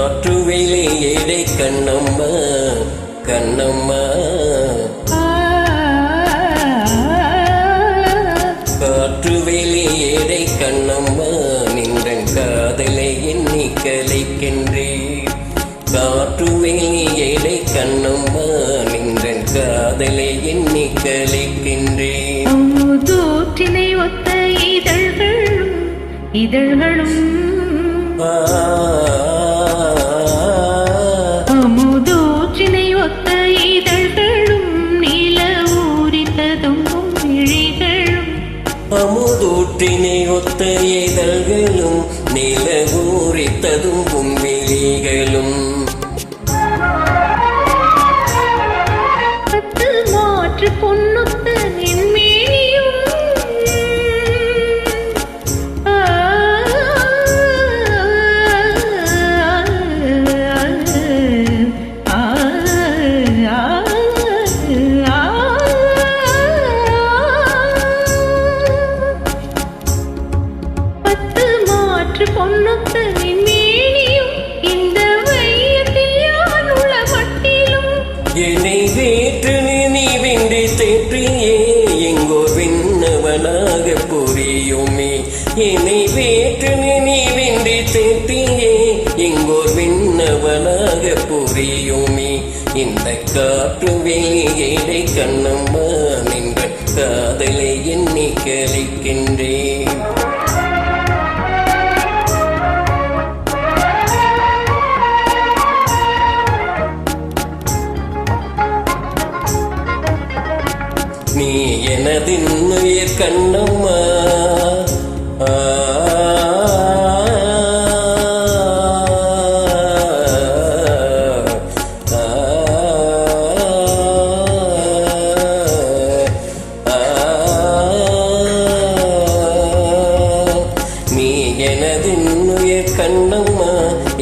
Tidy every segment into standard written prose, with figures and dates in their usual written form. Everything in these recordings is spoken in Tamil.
காற்று வெளியேடை கண்ணம்மா கண்ணம்மா காற்று வெளியேடை கண்ணம்மா நின்றன் காதலை எண்ணி கலைக்கின்றேன் காற்று வெளியேடை கண்ணம்மா நின்றன் காதலை எண்ணி கலைக்கின்றேன் தூற்றினை ஒத்த இதழ்களும் அமுதூற்றினை ஒத்த இதழ்களும் நீல ஊரித்ததும் விழிகளும் அமுதூற்றினை ஒத்த இதழ்களும் நீல ஊரித்ததும் விழிகளும் பத்து மாற்று பொன்னுத்த நின்மேனியும் பொன்னுத்தனின் மேனியும் இந்த வையத்தில் யான் உள்ள மட்டிலும் என்னை வேற்று நீ வென்று தேற்றியே எங்கோ விண்ணவனாக புரியுமே என்னை வேற்று நீ வென்று தேற்றியே எங்கோ விண்ணவனாக புரியுமே இந்த காற்று வெளியேடை கண்ணம்மா நின்ற காதலை எண்ணி கழிக்கின்றேன் நீ எனதின்னுயிர் கண்ணம்மா நீ எனதின்னுயிர் கண்ணம்மா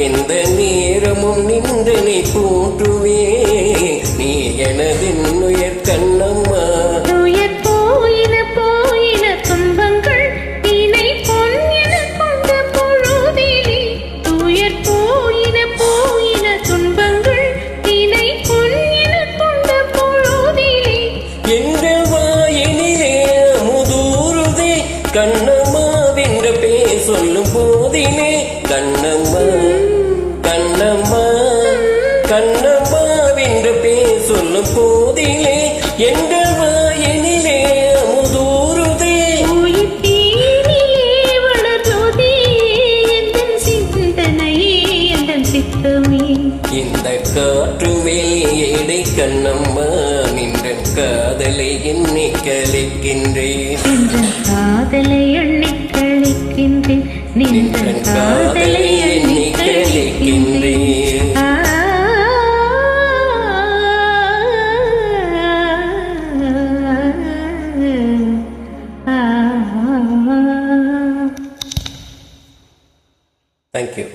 எந்த நேரமும் நின்றனை போற்றுவே நீ எனதின்னுயிர் கண்ணம்மா கண்ணம்மா வென்ற பேர் சொல்லும் போதிலே கண்ணம்மா கண்ணம்மா கண்ணம்மா வென்ற பேர் சொல்லும் போதிலே என்ற வாயினிலே அமுதூருதே இந்த காற்று வெளியேடை கண்ணம்மா நின்ற காதலை எண்ணி கழிக்கின்றேன் காதலை எண்ணி கழிக்கின்றேன் நின்ற காதலை எண்ணி கழிக்கின்றேன் Thank you.